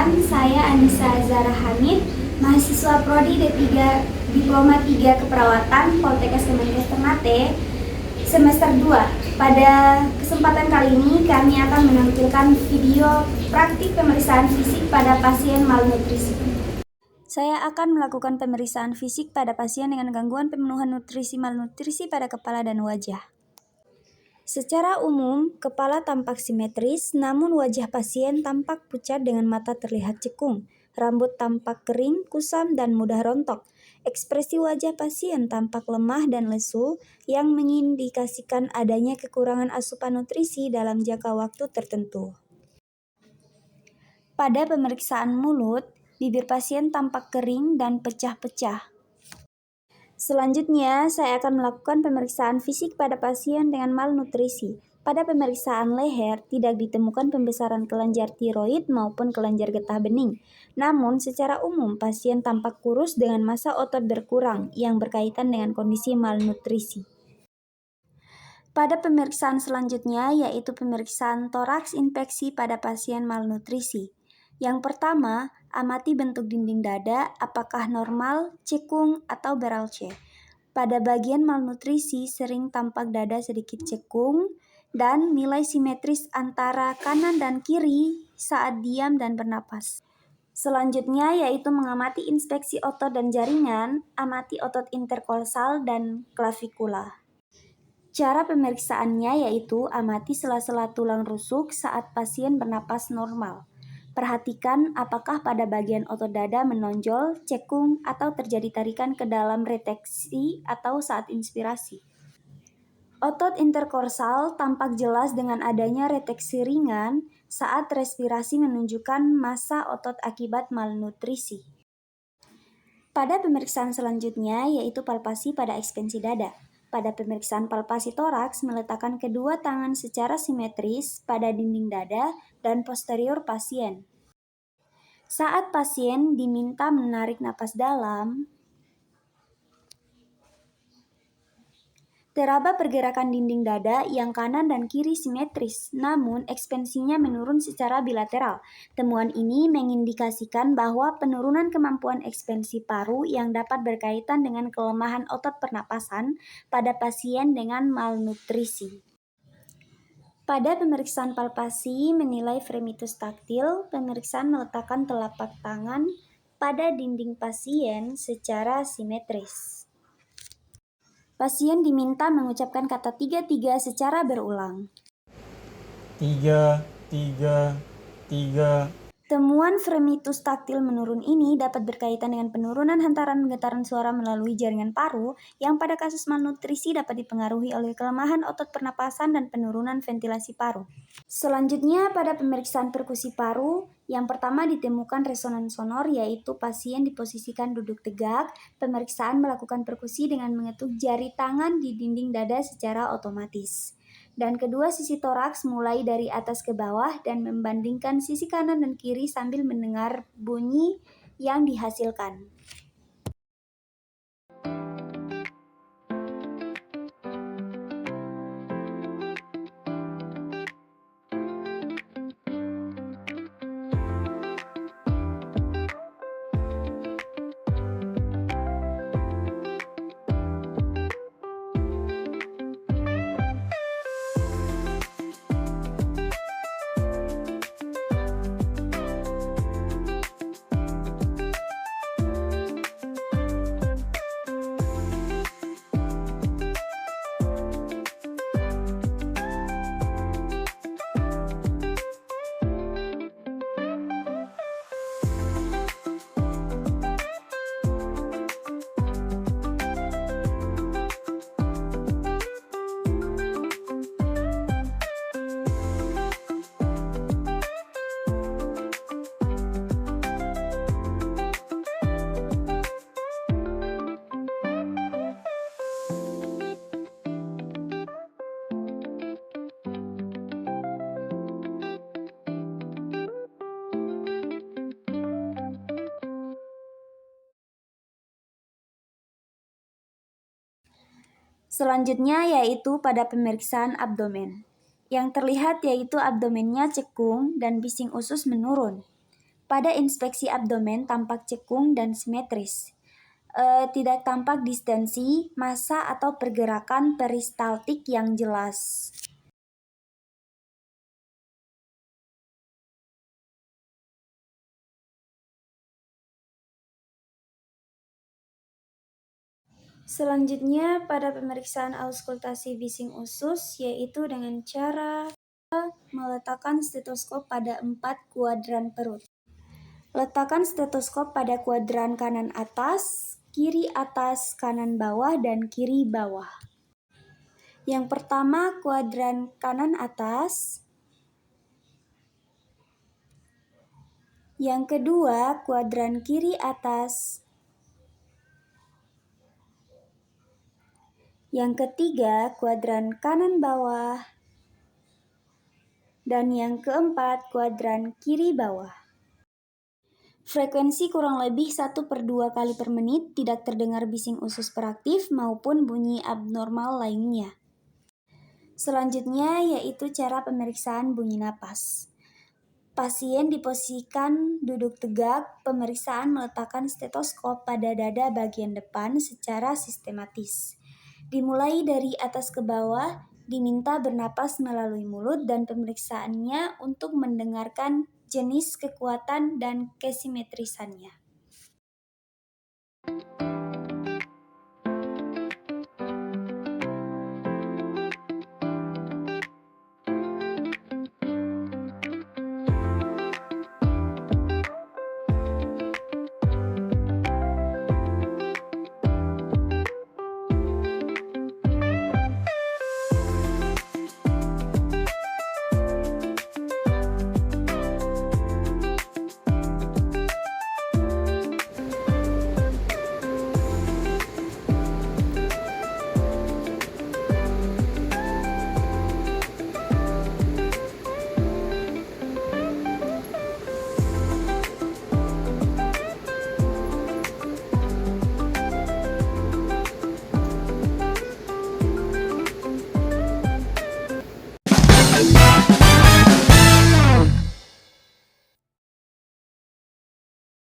Perkenalkan, saya Anissa Zara Hamid, mahasiswa Prodi D3 Diploma 3 Keperawatan Poltekkes Kemenkes Ternate semester 2. Pada kesempatan kali ini kami akan menampilkan video praktik pemeriksaan fisik pada pasien malnutrisi. Saya akan melakukan pemeriksaan fisik pada pasien dengan gangguan pemenuhan nutrisi malnutrisi pada kepala dan wajah. Secara umum, kepala tampak simetris, namun wajah pasien tampak pucat dengan mata terlihat cekung, rambut tampak kering, kusam, dan mudah rontok. Ekspresi wajah pasien tampak lemah dan lesu, yang mengindikasikan adanya kekurangan asupan nutrisi dalam jangka waktu tertentu. Pada pemeriksaan mulut, bibir pasien tampak kering dan pecah-pecah. Selanjutnya, saya akan melakukan pemeriksaan fisik pada pasien dengan malnutrisi. Pada pemeriksaan leher, tidak ditemukan pembesaran kelenjar tiroid maupun kelenjar getah bening. Namun, secara umum, pasien tampak kurus dengan massa otot berkurang yang berkaitan dengan kondisi malnutrisi. Pada pemeriksaan selanjutnya, yaitu pemeriksaan toraks inspeksi pada pasien malnutrisi. Yang pertama, amati bentuk dinding dada, apakah normal, cekung, atau barrel C. Pada bagian malnutrisi sering tampak dada sedikit cekung dan nilai simetris antara kanan dan kiri saat diam dan bernapas. Selanjutnya yaitu mengamati inspeksi otot dan jaringan, amati otot interkolosal dan klavikula. Cara pemeriksaannya yaitu amati sela-sela tulang rusuk saat pasien bernapas normal. Perhatikan apakah pada bagian otot dada menonjol, cekung, atau terjadi tarikan ke dalam reteksi atau saat inspirasi. Otot interkorsal tampak jelas dengan adanya reteksi ringan saat respirasi menunjukkan massa otot akibat malnutrisi. Pada pemeriksaan selanjutnya yaitu palpasi pada ekstensi dada. Pada pemeriksaan palpasi toraks, meletakkan kedua tangan secara simetris pada dinding dada dan posterior pasien. Saat pasien diminta menarik napas dalam, teraba pergerakan dinding dada yang kanan dan kiri simetris, namun ekspansinya menurun secara bilateral. Temuan ini mengindikasikan bahwa penurunan kemampuan ekspansi paru yang dapat berkaitan dengan kelemahan otot pernapasan pada pasien dengan malnutrisi. Pada pemeriksaan palpasi menilai fremitus taktil, pemeriksaan meletakkan telapak tangan pada dinding pasien secara simetris. Pasien diminta mengucapkan kata 3-3 secara berulang. 3, 3, 3. Temuan fremitus taktil menurun ini dapat berkaitan dengan penurunan hantaran getaran suara melalui jaringan paru yang pada kasus malnutrisi dapat dipengaruhi oleh kelemahan otot pernapasan dan penurunan ventilasi paru. Selanjutnya pada pemeriksaan perkusi paru, yang pertama ditemukan resonan sonor yaitu pasien diposisikan duduk tegak. Pemeriksaan melakukan perkusi dengan mengetuk jari tangan di dinding dada secara otomatis. Dan kedua sisi toraks mulai dari atas ke bawah dan membandingkan sisi kanan dan kiri sambil mendengar bunyi yang dihasilkan. Selanjutnya yaitu pada pemeriksaan abdomen. Yang terlihat yaitu abdomennya cekung dan bising usus menurun. Pada inspeksi abdomen tampak cekung dan simetris. Tidak tampak distensi, massa atau pergerakan peristaltik yang jelas. Selanjutnya pada pemeriksaan auskultasi bising usus, yaitu dengan cara meletakkan stetoskop pada 4 kuadran perut. Letakkan stetoskop pada kuadran kanan atas, kanan bawah, dan kiri bawah. Yang pertama kuadran kanan atas, yang kedua kuadran kiri atas, yang ketiga kuadran kanan bawah, dan yang keempat kuadran kiri bawah. Frekuensi kurang lebih 1/2 kali per menit, tidak terdengar bising usus peraktif maupun bunyi abnormal lainnya. Selanjutnya yaitu cara pemeriksaan bunyi napas. Pasien diposisikan duduk tegak, pemeriksaan meletakkan stetoskop pada dada bagian depan secara sistematis. Dimulai dari atas ke bawah, diminta bernapas melalui mulut dan pemeriksaannya untuk mendengarkan jenis kekuatan dan kesimetrisannya.